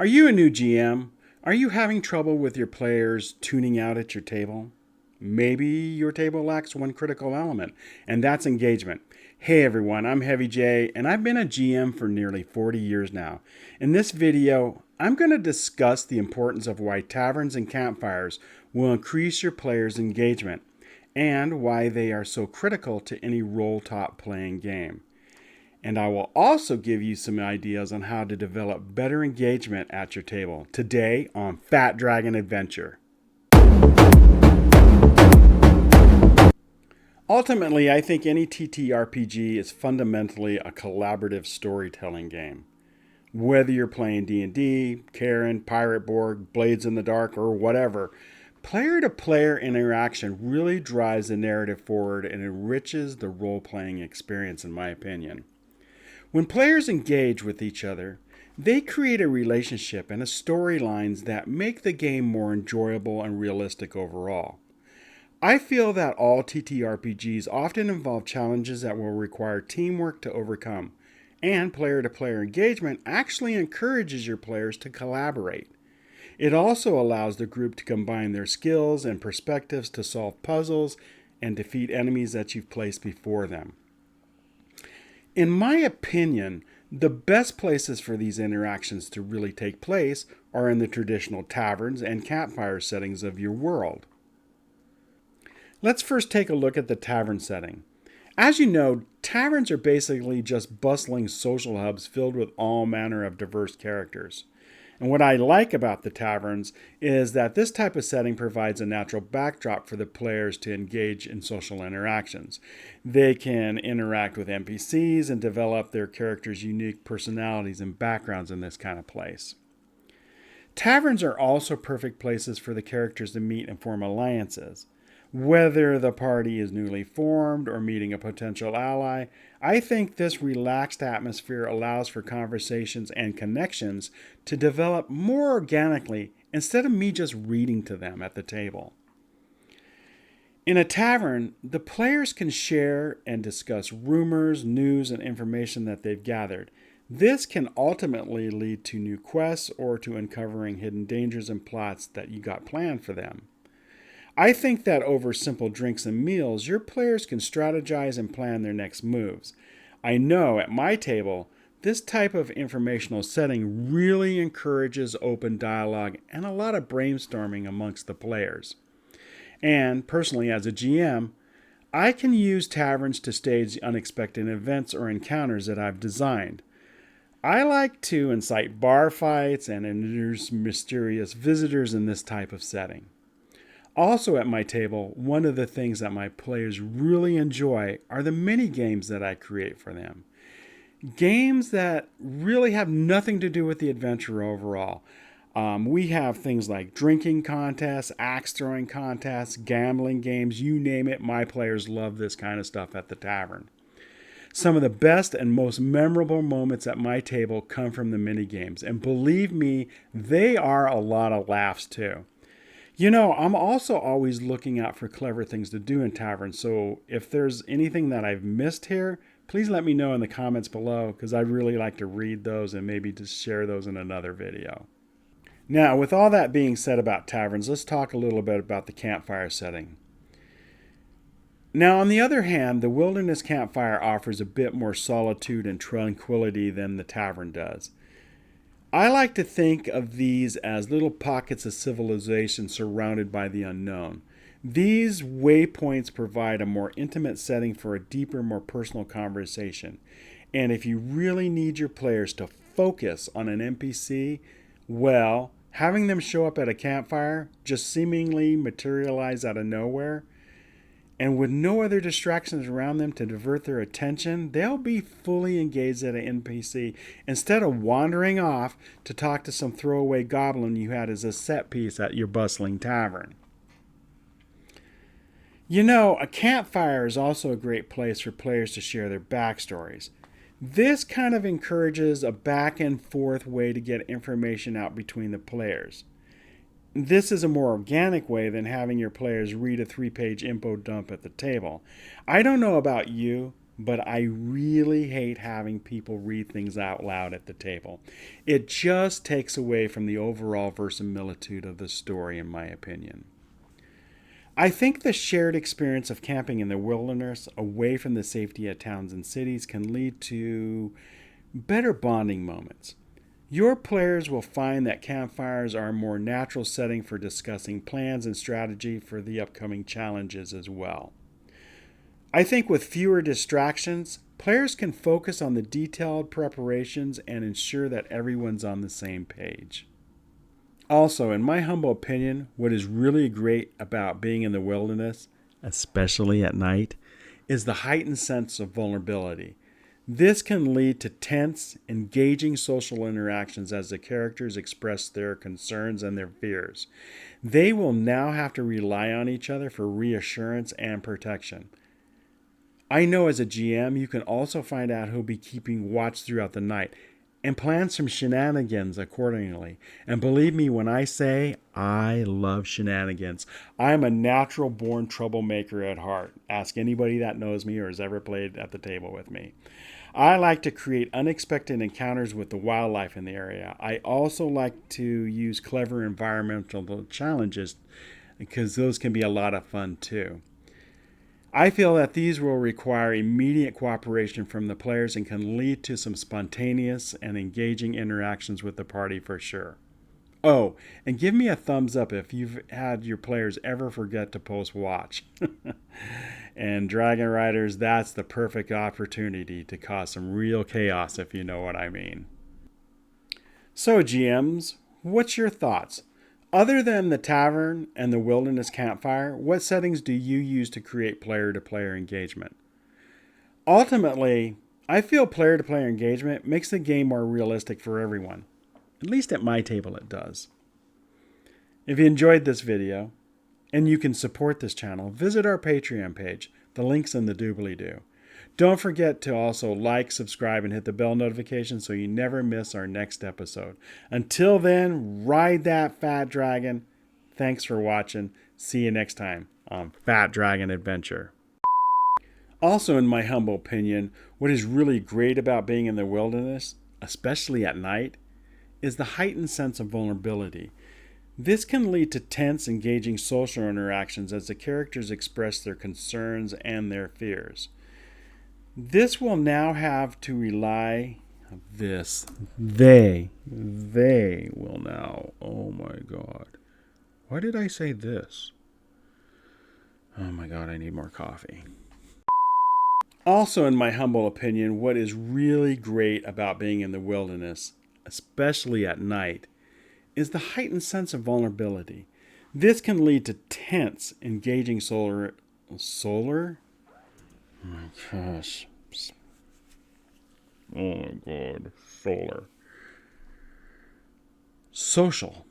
Are you a new GM? Are you having trouble with your players tuning out at your table? Maybe your table lacks one critical element, and that's engagement. Hey everyone, I'm Heavy J, and I've been a GM for nearly 40 years now. In this video, I'm going to discuss the importance of why taverns and campfires will increase your players' engagement, and why they are so critical to any roll-top playing game. And I will also give you some ideas on how to develop better engagement at your table today on Fat Dragon Adventure. Ultimately, I think any TTRPG is fundamentally a collaborative storytelling game. Whether you're playing D&D, Karen, Pirate Borg, Blades in the Dark, or whatever, player-to-player interaction really drives the narrative forward and enriches the role-playing experience, in my opinion. When players engage with each other, they create a relationship and a storylines that make the game more enjoyable and realistic overall. I feel that all TTRPGs often involve challenges that will require teamwork to overcome, and player-to-player engagement actually encourages your players to collaborate. It also allows the group to combine their skills and perspectives to solve puzzles and defeat enemies that you've placed before them. In my opinion, the best places for these interactions to really take place are in the traditional taverns and campfire settings of your world. Let's first take a look at the tavern setting. As you know, taverns are basically just bustling social hubs filled with all manner of diverse characters. And what I like about the taverns is that this type of setting provides a natural backdrop for the players to engage in social interactions. They can interact with NPCs and develop their characters' unique personalities and backgrounds in this kind of place. Taverns are also perfect places for the characters to meet and form alliances. Whether the party is newly formed or meeting a potential ally, I think this relaxed atmosphere allows for conversations and connections to develop more organically instead of me just reading to them at the table. In a tavern, the players can share and discuss rumors, news, and information that they've gathered. This can ultimately lead to new quests or to uncovering hidden dangers and plots that you got planned for them. I think that over simple drinks and meals, your players can strategize and plan their next moves. I know at my table, this type of informational setting really encourages open dialogue and a lot of brainstorming amongst the players. And personally, as a GM, I can use taverns to stage unexpected events or encounters that I've designed. I like to incite bar fights and introduce mysterious visitors in this type of setting. Also at my table, one of the things that my players really enjoy are the mini games that I create for them. Games that really have nothing to do with the adventure overall. We have things like drinking contests, axe throwing contests, gambling games, you name it. My players love this kind of stuff at the tavern. Some of the best and most memorable moments at my table come from the mini games, and believe me, they are a lot of laughs too. You know, I'm also always looking out for clever things to do in taverns, so if there's anything that I've missed here, please let me know in the comments below, because I'd really like to read those and maybe just share those in another video. Now, with all that being said about taverns, let's talk a little bit about the campfire setting. Now, on the other hand, the wilderness campfire offers a bit more solitude and tranquility than the tavern does. I like to think of these as little pockets of civilization surrounded by the unknown. These waypoints provide a more intimate setting for a deeper, more personal conversation. And if you really need your players to focus on an NPC, well, having them show up at a campfire, just seemingly materialize out of nowhere, and with no other distractions around them to divert their attention, they'll be fully engaged at an NPC instead of wandering off to talk to some throwaway goblin you had as a set piece at your bustling tavern. You know, a campfire is also a great place for players to share their backstories. This kind of encourages a back and forth way to get information out between the players. This is a more organic way than having your players read a 3-page info dump at the table. I don't know about you, but I really hate having people read things out loud at the table. It just takes away from the overall verisimilitude of the story, in my opinion. I think the shared experience of camping in the wilderness, away from the safety of towns and cities, can lead to better bonding moments. Your players will find that campfires are a more natural setting for discussing plans and strategy for the upcoming challenges as well. I think with fewer distractions, players can focus on the detailed preparations and ensure that everyone's on the same page. Also, in my humble opinion, what is really great about being in the wilderness, especially at night, is the heightened sense of vulnerability. This can lead to tense, engaging social interactions as the characters express their concerns and their fears. They will now have to rely on each other for reassurance and protection. I know as a GM, you can also find out who'll be keeping watch throughout the night and plan some shenanigans accordingly. And believe me when I say I love shenanigans. I'm a natural born troublemaker at heart. Ask anybody that knows me or has ever played at the table with me. I like to create unexpected encounters with the wildlife in the area. I also like to use clever environmental challenges because those can be a lot of fun too. I feel that these will require immediate cooperation from the players and can lead to some spontaneous and engaging interactions with the party for sure. Oh, and give me a thumbs up if you've had your players ever forget to post watch. And Dragon Riders, that's the perfect opportunity to cause some real chaos, if you know what I mean. So, GMs, what's your thoughts? Other than the tavern and the wilderness campfire, what settings do you use to create player-to-player engagement? Ultimately, I feel player-to-player engagement makes the game more realistic for everyone. At least at my table it does. If you enjoyed this video, and you can support this channel, visit our Patreon page. The link's in the doobly-doo. Don't forget to also like, subscribe, and hit the bell notification so you never miss our next episode. Until then, ride that fat dragon. Thanks for watching. See you next time on Fat Dragon Adventure. Also, in my humble opinion, what is really great about being in the wilderness, especially at night, is the heightened sense of vulnerability. This can lead to tense, engaging social interactions as the characters express their concerns and their fears. This will now have to rely they will now, oh my god. Why did I say this? Oh my god, I need more coffee. Also, in my humble opinion, what is really great about being in the wilderness, especially at night, is the heightened sense of vulnerability. This can lead to tense, engaging solar? Oh my gosh. Oh my god, solar. Social